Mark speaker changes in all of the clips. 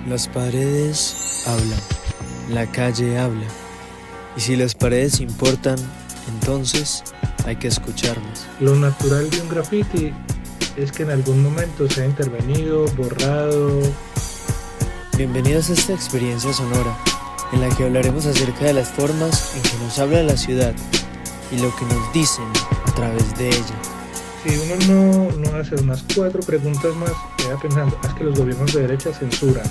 Speaker 1: Las paredes hablan, la calle habla, y si las paredes importan, entonces hay que escucharlas.
Speaker 2: Lo natural de un graffiti es que en algún momento se ha intervenido, borrado.
Speaker 1: Bienvenidos a esta experiencia sonora, en la que hablaremos acerca de las formas en que nos habla la ciudad y lo que nos dicen a través de ella.
Speaker 2: Si uno no hace unas 4 preguntas más, queda pensando, es que los gobiernos de derecha censuran.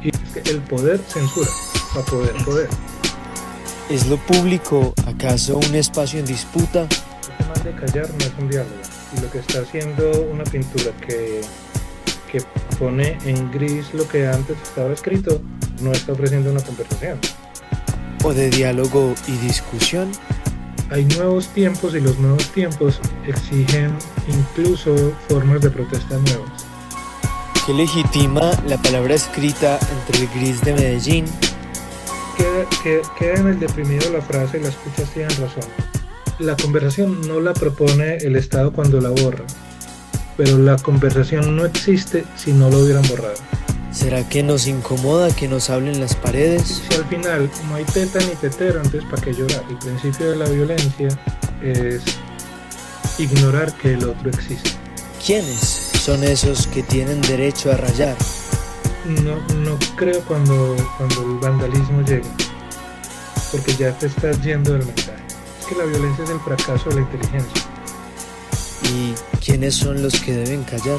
Speaker 2: Y es que el poder censura, para poder.
Speaker 1: ¿Es lo público acaso un espacio en disputa?
Speaker 2: El tema de callar no es un diálogo. Y lo que está haciendo una pintura que pone en gris lo que antes estaba escrito, no está ofreciendo una conversación.
Speaker 1: ¿O de diálogo y discusión?
Speaker 2: Hay nuevos tiempos y los nuevos tiempos exigen incluso formas de protesta nuevas.
Speaker 1: ¿Qué legitima la palabra escrita entre el gris de Medellín?
Speaker 2: Queda en el deprimido la frase, las escuchas tienen razón. La conversación no la propone el Estado cuando la borra, pero la conversación no existe si no lo hubieran borrado.
Speaker 1: ¿Será que nos incomoda que nos hablen las paredes?
Speaker 2: Si al final no hay teta ni tetero, entonces ¿para qué llorar? El principio de la violencia es ignorar que el otro existe.
Speaker 1: ¿Quiénes son esos que tienen derecho a rayar?
Speaker 2: No creo cuando el vandalismo llega, porque ya te estás yendo del mensaje. Es que la violencia es el fracaso de la inteligencia.
Speaker 1: ¿Y quiénes son los que deben callar?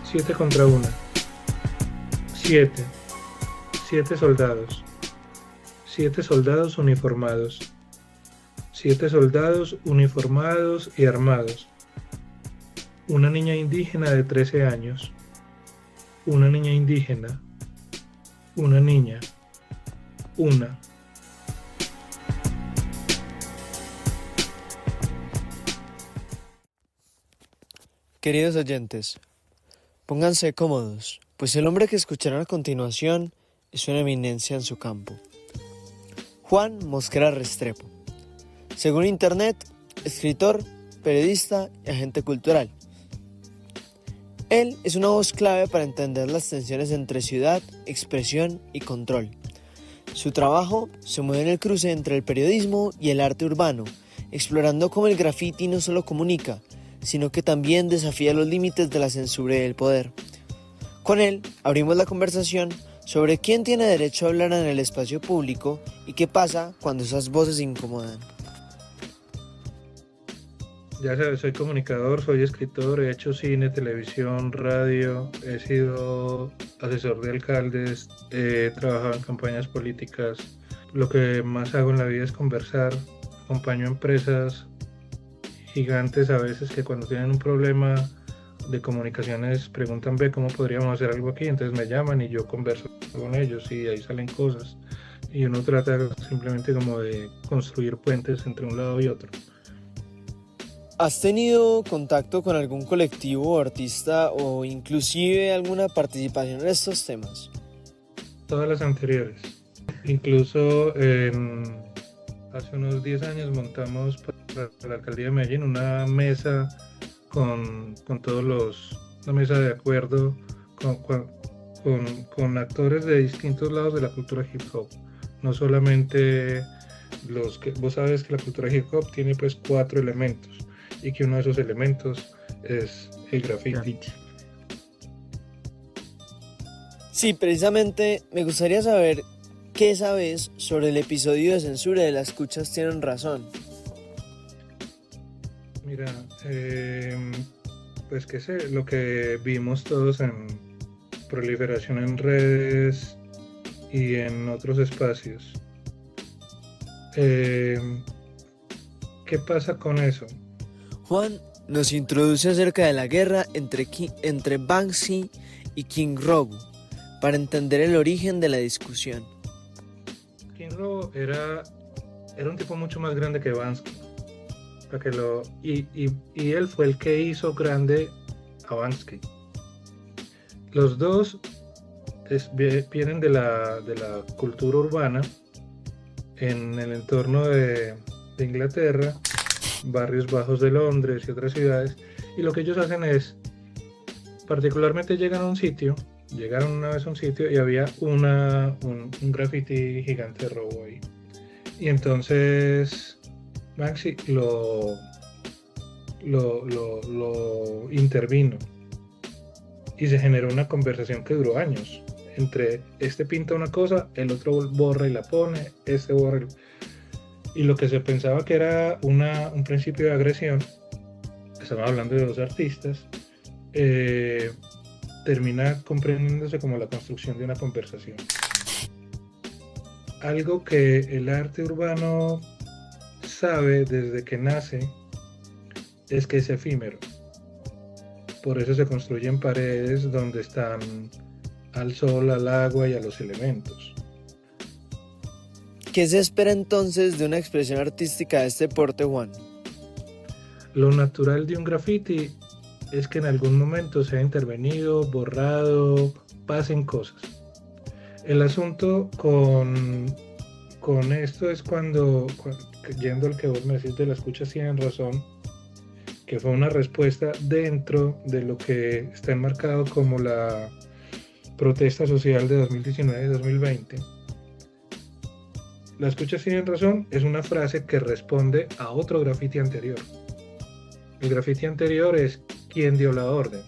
Speaker 2: 7 contra 1. 7 soldados. 7 soldados uniformados. 7 soldados uniformados y armados. Una niña indígena de 13 años. Una niña indígena. Una niña. Una.
Speaker 1: Queridos oyentes, pónganse cómodos, pues el hombre que escucharán a continuación es una eminencia en su campo. Juan Mosquera Restrepo. Según Internet, escritor, periodista y agente cultural. Él es una voz clave para entender las tensiones entre ciudad, expresión y control. Su trabajo se mueve en el cruce entre el periodismo y el arte urbano, explorando cómo el graffiti no solo comunica, sino que también desafía los límites de la censura y el poder. Con él abrimos la conversación sobre quién tiene derecho a hablar en el espacio público y qué pasa cuando esas voces incomodan.
Speaker 2: Ya sabes, soy comunicador, soy escritor, he hecho cine, televisión, radio, he sido asesor de alcaldes, he trabajado en campañas políticas. Lo que más hago en la vida es conversar, acompaño a empresas gigantes a veces que cuando tienen un problema de comunicaciones preguntan, ve, ¿cómo podríamos hacer algo aquí? Entonces me llaman y yo converso con ellos y ahí salen cosas. Y uno trata simplemente como de construir puentes entre un lado y otro.
Speaker 1: ¿Has tenido contacto con algún colectivo o artista o inclusive alguna participación en estos temas?
Speaker 2: Todas las anteriores. Incluso hace unos 10 años montamos para la alcaldía de Medellín una mesa con todos una mesa de acuerdo con actores de distintos lados de la cultura hip hop. No solamente los que, vos sabes que la cultura hip hop tiene pues 4 elementos y que uno de esos elementos es el graffiti.
Speaker 1: Sí, precisamente me gustaría saber qué sabes sobre el episodio de censura de Las Escuchas Tienen Razón.
Speaker 2: Mira, pues qué sé, lo que vimos todos en proliferación en redes y en otros espacios. ¿Qué pasa con eso?
Speaker 1: Juan nos introduce acerca de la guerra entre Banksy y King Robo, para entender el origen de la discusión.
Speaker 2: King Robo era un tipo mucho más grande que Banksy. Y él fue el que hizo grande a Banksy. Los dos vienen de la cultura urbana en el entorno de Inglaterra, barrios bajos de Londres y otras ciudades, y lo que ellos hacen es, particularmente llegan a un sitio Llegaron una vez a un sitio y había un graffiti gigante robo ahí. Y entonces Banksy lo intervino y se generó una conversación que duró años. Entre este pinta una cosa, el otro borra y la pone, este borra y lo que se pensaba que era un principio de agresión, estamos hablando de dos artistas, termina comprendiéndose como la construcción de una conversación. Algo que el arte urbano sabe desde que nace es que es efímero. Por eso se construyen paredes donde están al sol, al agua y a los elementos.
Speaker 1: ¿Qué se espera entonces de una expresión artística de este porte, Juan?
Speaker 2: Lo natural de un graffiti es que en algún momento sea intervenido, borrado, pasen cosas. El asunto con esto es cuando, yendo al que vos me decís de la escucha tienen razón, que fue una respuesta dentro de lo que está enmarcado como la protesta social de 2019 y 2020. La escucha tienen razón es una frase que responde a otro graffiti anterior. El graffiti anterior es ¿quién dio la orden?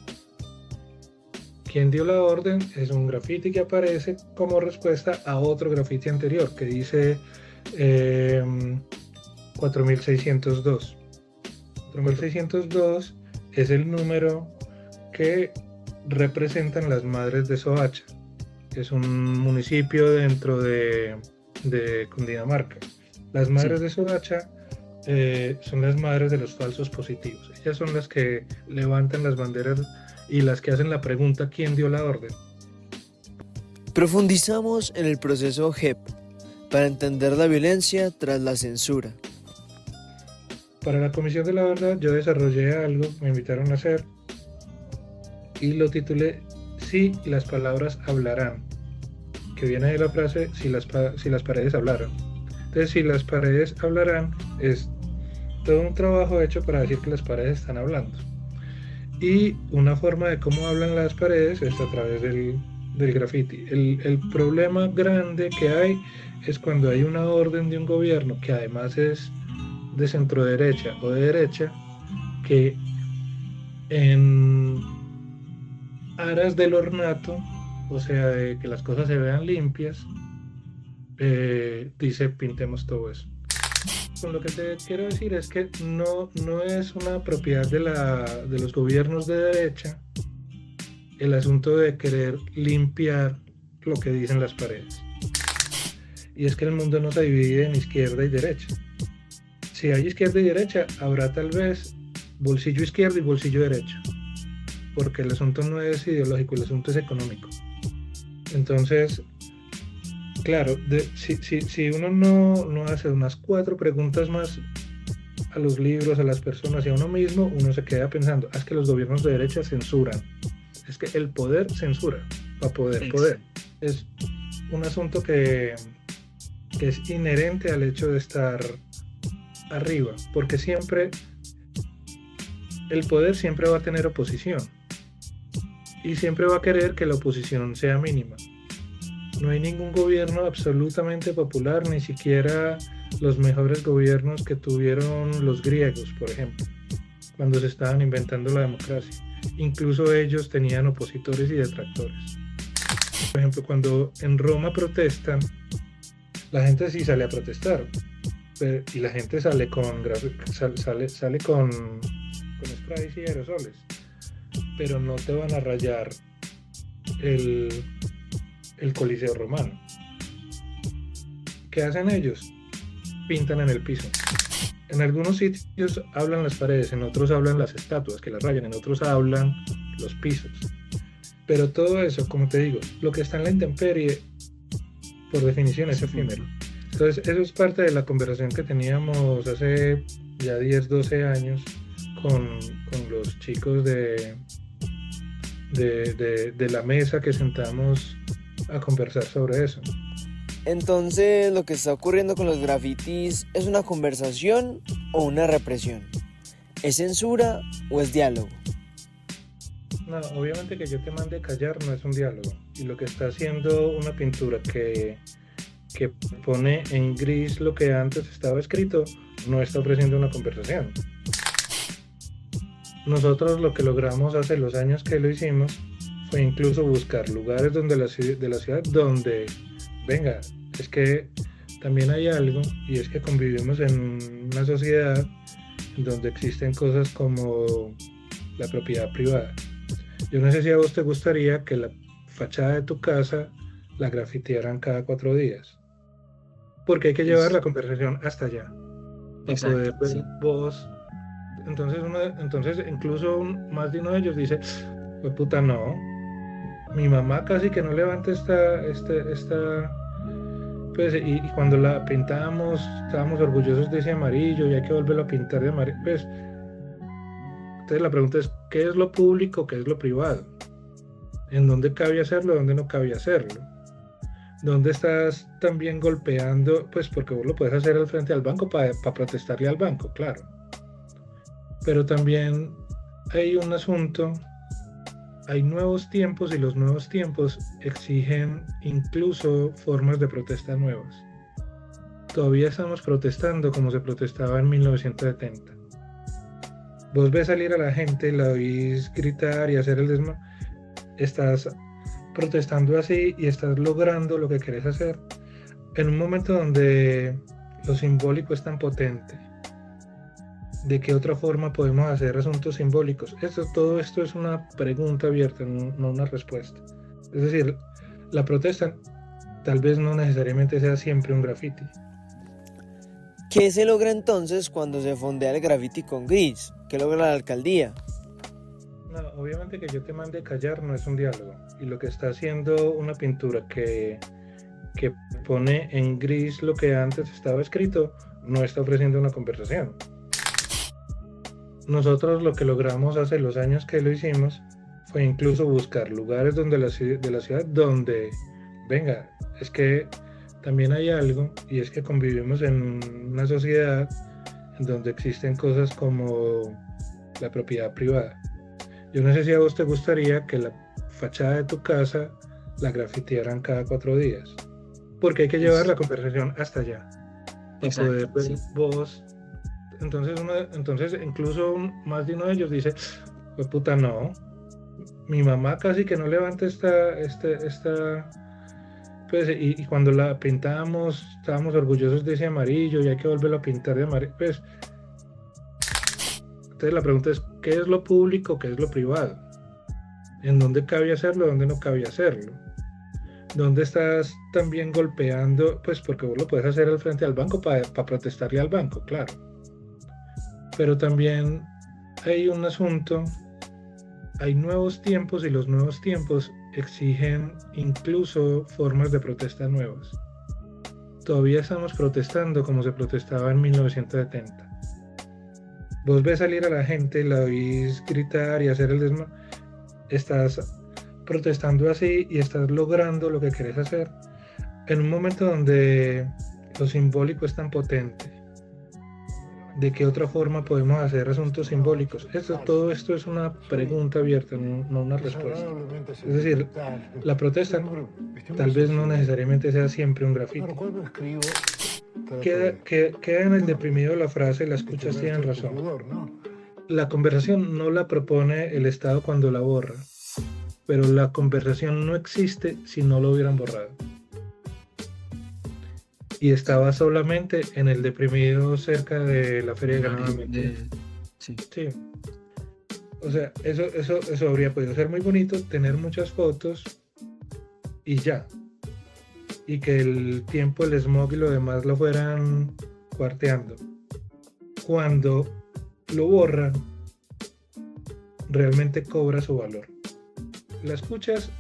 Speaker 2: ¿Quién dio la orden? Es un graffiti que aparece como respuesta a otro graffiti anterior que dice 4602. 4602 es el número que representan las Madres de Soacha. Es un municipio dentro de Cundinamarca. Las Madres de Soacha son las madres de los falsos positivos. Ellas son las que levantan las banderas y las que hacen la pregunta ¿quién dio la orden?
Speaker 1: Profundizamos en el proceso JEP para entender la violencia tras la censura.
Speaker 2: Para la Comisión de la Verdad yo desarrollé algo, me invitaron a hacer y lo titulé Si las palabras hablarán, que viene de la frase si las paredes hablaran. Entonces, si las paredes hablarán es todo un trabajo hecho para decir que las paredes están hablando. Y una forma de cómo hablan las paredes es a través del graffiti. El problema grande que hay es cuando hay una orden de un gobierno que además es de centro derecha o de derecha, que en aras del ornato, o sea, de que las cosas se vean limpias, dice pintemos todo eso. Con lo que te quiero decir es que no es una propiedad de los gobiernos de derecha el asunto de querer limpiar lo que dicen las paredes. Y es que el mundo no se divide en izquierda y derecha. Si hay izquierda y derecha, habrá tal vez bolsillo izquierdo y bolsillo derecho. Porque el asunto no es ideológico, el asunto es económico. Entonces, claro, si uno no hace unas 4 preguntas más a los libros, a las personas y a uno mismo, uno se queda pensando, es que los gobiernos de derecha censuran. Es que el poder censura para poder. Es un asunto que es inherente al hecho de estar arriba, porque siempre el poder siempre va a tener oposición y siempre va a querer que la oposición sea mínima. No hay ningún gobierno absolutamente popular, ni siquiera los mejores gobiernos que tuvieron los griegos, por ejemplo, cuando se estaban inventando la democracia. Incluso ellos tenían opositores y detractores. Por ejemplo, cuando en Roma protestan, la gente sí sale a protestar, y la gente sale con sprays y aerosoles, pero no te van a rayar el Coliseo Romano. ¿Qué hacen ellos? Pintan en el piso. En algunos sitios hablan las paredes, en otros hablan las estatuas que las rayan, en otros hablan los pisos. Pero todo eso, como te digo, lo que está en la intemperie, por definición es efímero. Entonces, eso es parte de la conversación que teníamos hace ya 10, 12 años con los chicos de la mesa que sentamos a conversar sobre eso.
Speaker 1: Entonces, lo que está ocurriendo con los grafitis ¿es una conversación o una represión? ¿Es censura o es diálogo?
Speaker 2: No, obviamente que yo te mande callar no es un diálogo. Y lo que está haciendo una pintura que pone en gris lo que antes estaba escrito, no está ofreciendo una conversación. Nosotros lo que logramos hace los años que lo hicimos fue incluso buscar lugares de la ciudad donde, venga, es que también hay algo, y es que convivimos en una sociedad donde existen cosas como la propiedad privada. Yo no sé si a vos te gustaría que la fachada de tu casa la grafitearan cada 4 días, porque hay que llevar la conversación hasta allá para poder ver
Speaker 1: Sí.
Speaker 2: vos. Entonces incluso más de uno de ellos dice, pues puta no, mi mamá casi que no levanta pues, y cuando la pintábamos estábamos orgullosos de ese amarillo y hay que volverlo a pintar de amarillo, pues. Entonces la pregunta es, ¿qué es lo público, qué es lo privado? ¿En dónde cabe hacerlo, dónde no cabe hacerlo? ¿Dónde estás también golpeando? Pues porque vos lo puedes hacer al frente al banco para protestarle al banco, claro. Pero también hay un asunto, hay nuevos tiempos y los nuevos tiempos exigen incluso formas de protesta nuevas. Todavía estamos protestando como se protestaba en 1970. Vos ves salir a la gente, la oís gritar y hacer el desmadre, estás protestando así y estás logrando lo que querés hacer en un momento donde lo simbólico es tan potente. ¿De qué otra forma podemos hacer asuntos simbólicos? Todo esto es una pregunta abierta, no una respuesta. Es decir, la protesta tal vez no necesariamente sea siempre un graffiti.
Speaker 1: ¿Qué se logra entonces cuando se fondea el graffiti con gris? ¿Qué logra la alcaldía?
Speaker 2: No, obviamente que yo te mande callar no es un diálogo. Y lo que está haciendo una pintura que pone en gris lo que antes estaba escrito, no está ofreciendo una conversación. Nosotros lo que logramos hace los años que lo hicimos fue incluso buscar lugares de la ciudad donde, venga, es que también hay algo, y es que convivimos en una sociedad en donde existen cosas como la propiedad privada. Yo no sé si a vos te gustaría que la fachada de tu casa la grafitearan cada 4 días, porque hay que llevar la conversación hasta allá para poder ver vos. Entonces incluso más de uno de ellos dice, pues puta no, mi mamá casi que no levanta pues, y cuando la pintábamos estábamos orgullosos de ese amarillo y hay que volverlo a pintar de amarillo, pues. Entonces la pregunta es, ¿qué es lo público, qué es lo privado? ¿En dónde cabe hacerlo, dónde no cabe hacerlo? ¿Dónde estás también golpeando? Pues porque vos lo puedes hacer al frente al banco para protestarle al banco, claro. Pero también hay un asunto, hay nuevos tiempos y los nuevos tiempos exigen incluso formas de protesta nuevas. Todavía estamos protestando como se protestaba en 1970. Vos ves salir a la gente, la oís gritar y hacer el desmadre, estás protestando así y estás logrando lo que querés hacer en un momento donde lo simbólico es tan potente. ¿De qué otra forma podemos hacer asuntos simbólicos? Todo esto es una pregunta abierta, no una respuesta. Es decir, la protesta tal vez no necesariamente sea siempre un grafiti. Queda en el deprimido la frase, la escuchas tienen razón. La conversación no la propone el Estado cuando la borra, pero la conversación no existe si no lo hubieran borrado. Y estaba solamente en el deprimido cerca de la feria de ganado. Sí. O sea, eso habría podido ser muy bonito, tener muchas fotos y ya. Y que el tiempo, el smog y lo demás lo fueran cuarteando. Cuando lo borran, realmente cobra su valor. Las escuchas,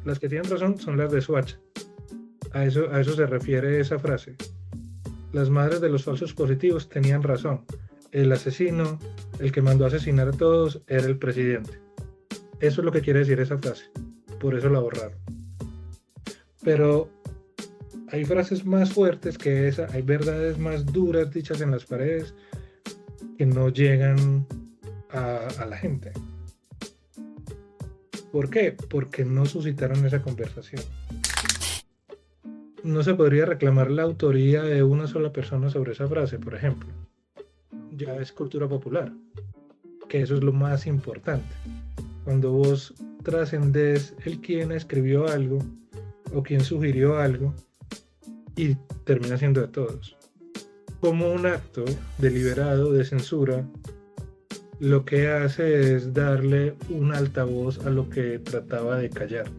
Speaker 2: las que tienen razón, son las de Swatch. A eso se refiere esa frase. Las madres de los falsos positivos tenían razón. El asesino, el que mandó a asesinar a todos, era el presidente. Eso es lo que quiere decir esa frase. Por eso la borraron. Pero hay frases más fuertes que esa, hay verdades más duras dichas en las paredes que no llegan a la gente. ¿Por qué? Porque no suscitaron esa conversación. No se podría reclamar la autoría de una sola persona sobre esa frase, por ejemplo. Ya es cultura popular, que eso es lo más importante. Cuando vos trascendés el quién escribió algo o quién sugirió algo y termina siendo de todos. Como un acto deliberado de censura, lo que hace es darle un altavoz a lo que trataba de callar.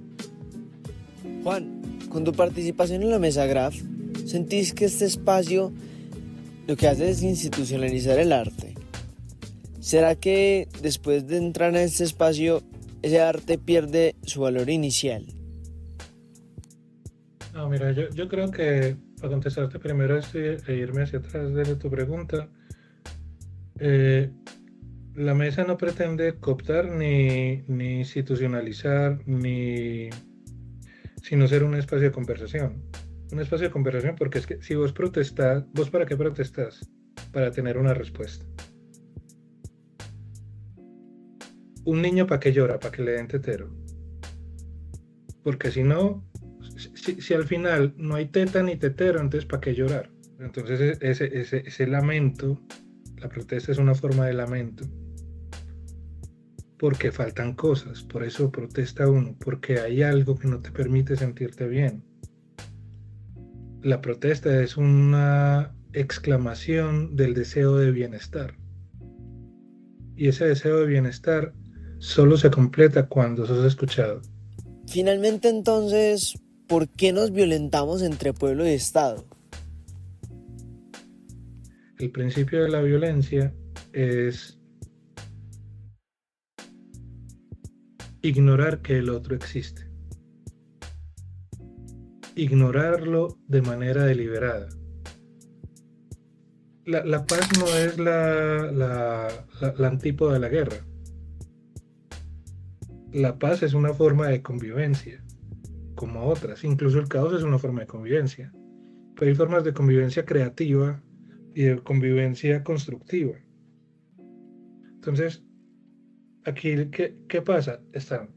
Speaker 1: Juan, con tu participación en la Mesa Graf, ¿sentís que este espacio lo que hace es institucionalizar el arte? ¿Será que después de entrar en este espacio, ese arte pierde su valor inicial?
Speaker 2: No, mira, yo creo que para contestarte primero e irme hacia atrás de tu pregunta, la mesa no pretende cooptar ni institucionalizar, sino ser un espacio de conversación. Un espacio de conversación porque es que si vos protestás, ¿vos para qué protestás? Para tener una respuesta. Un niño ¿para qué llora? Para que le den tetero. Porque si no, si al final no hay teta ni tetero, entonces ¿para qué llorar? Entonces ese lamento, la protesta es una forma de lamento. Porque faltan cosas, por eso protesta uno, porque hay algo que no te permite sentirte bien. La protesta es una exclamación del deseo de bienestar. Y ese deseo de bienestar solo se completa cuando sos escuchado.
Speaker 1: Finalmente, entonces, ¿por qué nos violentamos entre pueblo y Estado?
Speaker 2: El principio de la violencia es ignorar que el otro existe. Ignorarlo de manera deliberada. La paz no es la antípoda de la guerra. La paz es una forma de convivencia, como otras. Incluso el caos es una forma de convivencia. Pero hay formas de convivencia creativa y de convivencia constructiva. Entonces, aquí, ¿qué pasa? Están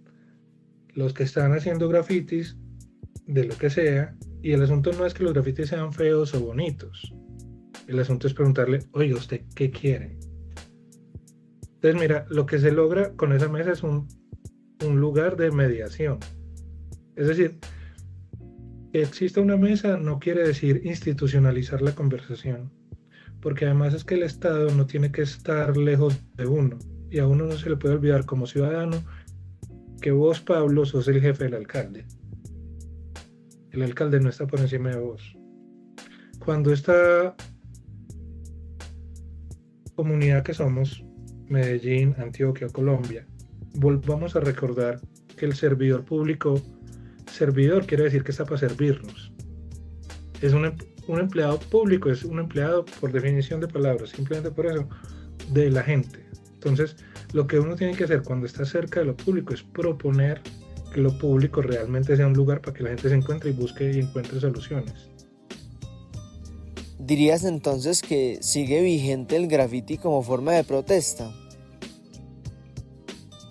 Speaker 2: los que están haciendo grafitis de lo que sea, y el asunto no es que los grafitis sean feos o bonitos. El asunto es preguntarle, oye, ¿usted qué quiere? Entonces, mira, lo que se logra con esa mesa es un lugar de mediación. Es decir, que exista una mesa no quiere decir institucionalizar la conversación, porque además es que el Estado no tiene que estar lejos de uno, y a uno no se le puede olvidar como ciudadano que vos, Pablo, sos el jefe del alcalde. El alcalde no está por encima de vos. Cuando esta comunidad que somos, Medellín, Antioquia, Colombia, volvamos a recordar que el servidor público, servidor quiere decir que está para servirnos. Es un empleado público, es un empleado por definición de palabras, simplemente por eso, de la gente. Entonces, lo que uno tiene que hacer cuando está cerca de lo público es proponer que lo público realmente sea un lugar para que la gente se encuentre y busque y encuentre soluciones.
Speaker 1: ¿Dirías entonces que sigue vigente el graffiti como forma de protesta?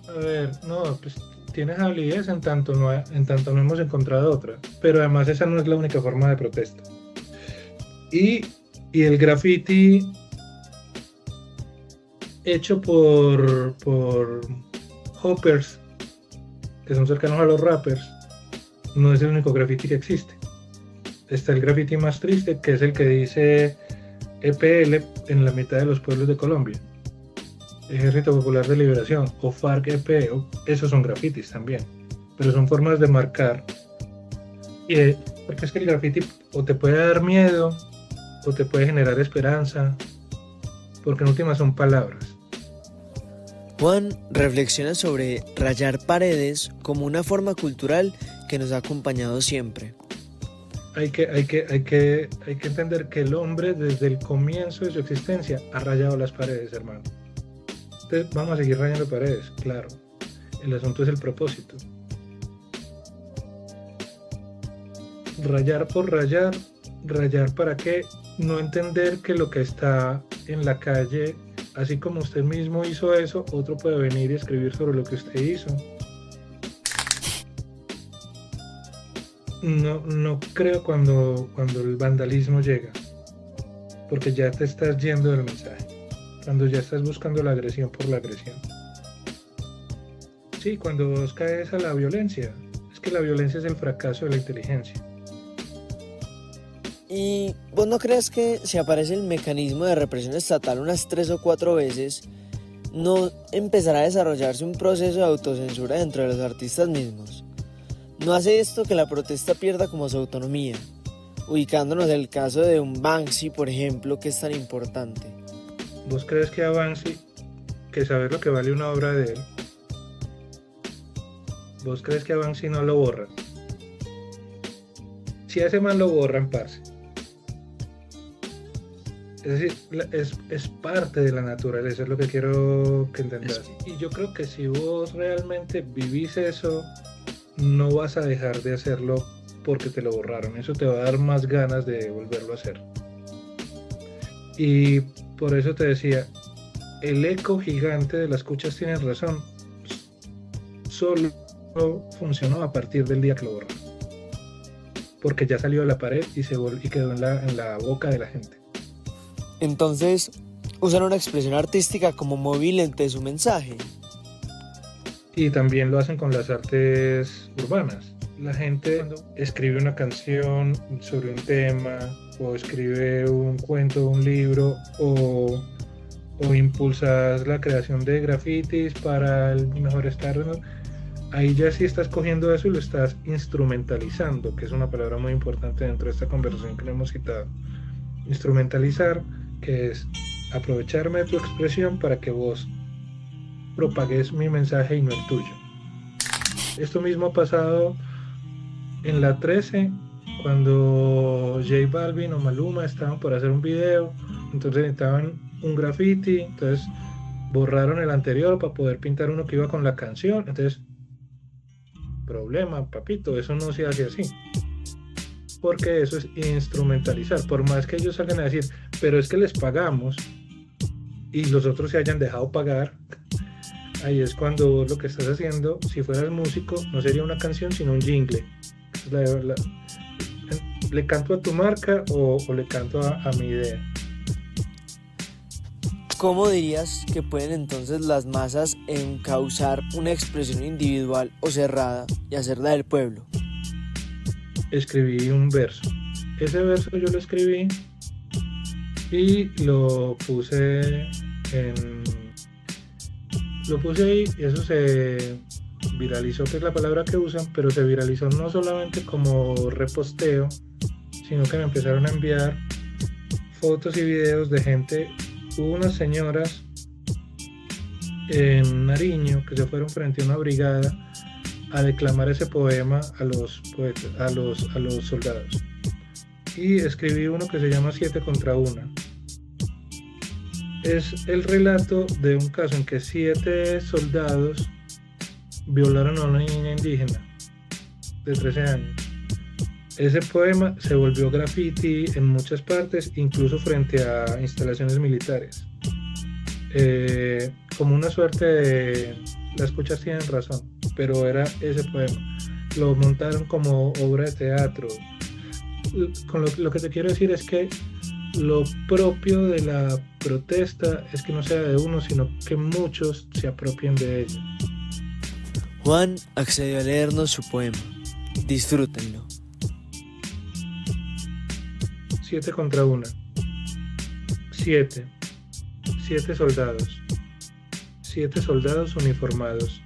Speaker 2: A ver, no, pues tienes validez en tanto no hemos encontrado otra, pero además esa no es la única forma de protesta. Y el graffiti hecho por hoppers que son cercanos a los rappers no es el único graffiti que existe. Está el graffiti más triste, que es el que dice EPL en la mitad de los pueblos de Colombia, Ejército Popular de Liberación, o FARC-EP, esos son grafitis también, pero son formas de marcar, porque es que el graffiti o te puede dar miedo o te puede generar esperanza, porque en última son palabras.
Speaker 1: Juan reflexiona sobre rayar paredes como una forma cultural que nos ha acompañado siempre.
Speaker 2: Hay que entender que el hombre desde el comienzo de su existencia ha rayado las paredes, hermano. Entonces vamos a seguir rayando paredes, claro. El asunto es el propósito. Rayar por rayar, rayar para qué, no entender que lo que está en la calle, así como usted mismo hizo eso, otro puede venir y escribir sobre lo que usted hizo. No creo cuando el vandalismo llega, porque ya te estás yendo del mensaje, cuando ya estás buscando la agresión por la agresión. Sí, cuando vos caes a la violencia, es que la violencia es el fracaso de la inteligencia.
Speaker 1: ¿Y vos no crees que si aparece el mecanismo de represión estatal unas 3 o 4 veces, no empezará a desarrollarse un proceso de autocensura dentro de los artistas mismos? ¿No hace esto que la protesta pierda como su autonomía? Ubicándonos en el caso de un Banksy, por ejemplo, que es tan importante.
Speaker 2: ¿Vos crees que a Banksy, que saber lo que vale una obra de él, vos crees que a Banksy no lo borran? Si a ese man lo borran, parce. Es decir, es parte de la naturaleza, es lo que quiero que entendas. Y yo creo que si vos realmente vivís eso, no vas a dejar de hacerlo porque te lo borraron. Eso te va a dar más ganas de volverlo a hacer. Y por eso te decía, el eco gigante de las cuchas tienen razón. Solo funcionó a partir del día que lo borraron. Porque ya salió de la pared y quedó en la boca de la gente.
Speaker 1: Entonces, usan una expresión artística como móvil entre su mensaje.
Speaker 2: Y también lo hacen con las artes urbanas. La gente cuando escribe una canción sobre un tema, o escribe un cuento, un libro, o impulsas la creación de grafitis para el mejor estado, ahí ya sí estás cogiendo eso y lo estás instrumentalizando, que es una palabra muy importante dentro de esta conversación que no hemos citado. Instrumentalizar, que es aprovecharme de tu expresión para que vos propagues mi mensaje y no el tuyo. Esto mismo ha pasado en la 13, cuando J Balvin o Maluma estaban por hacer un video, entonces necesitaban un graffiti, entonces borraron el anterior para poder pintar uno que iba con la canción. Entonces, problema, papito, eso no se hace así, porque eso es instrumentalizar. Por más que ellos salgan a decir, pero es que les pagamos, y los otros se hayan dejado pagar, ahí es cuando lo que estás haciendo, si fueras músico, no sería una canción sino un jingle. ¿Le canto a tu marca o le canto a mi idea?
Speaker 1: ¿Cómo dirías que pueden entonces las masas encauzar una expresión individual o cerrada y hacerla del pueblo?
Speaker 2: Escribí un verso. Ese verso yo lo escribí y lo puse ahí, y eso se viralizó, que es la palabra que usan, pero se viralizó no solamente como reposteo, sino que me empezaron a enviar fotos y videos de gente. Hubo unas señoras en Nariño que se fueron frente a una brigada a declamar ese poema a los soldados. Y escribí uno que se llama 7 contra 1. Es el relato de un caso en que 7 soldados violaron a una niña indígena de 13 años. Ese poema se volvió graffiti en muchas partes, incluso frente a instalaciones militares. Como una suerte de... Las cuchas tienen razón, pero era ese poema. Lo montaron como obra de teatro. Con lo que te quiero decir es que lo propio de la protesta es que no sea de uno, sino que muchos se apropien de ella.
Speaker 1: Juan accedió a leernos su poema. Disfrútenlo.
Speaker 2: 7 contra 1. 7 soldados. 7 soldados uniformados.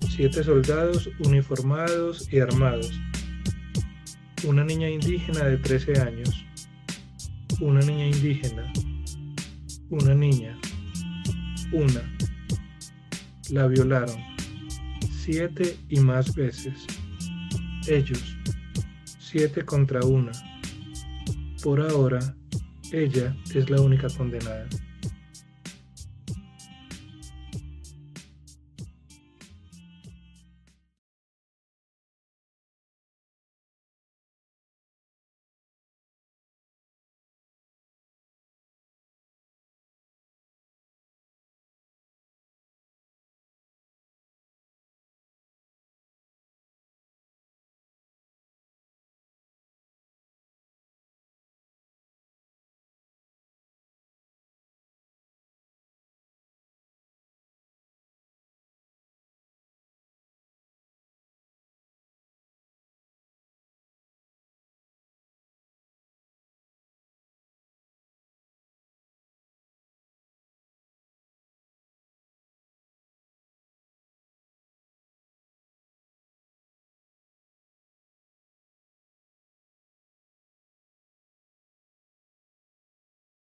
Speaker 2: 7 soldados uniformados y armados. Una niña indígena de 13 años. Una niña indígena. Una niña. Una. La violaron 7 y más veces. Ellos. 7 contra 1. Por ahora, ella es la única condenada.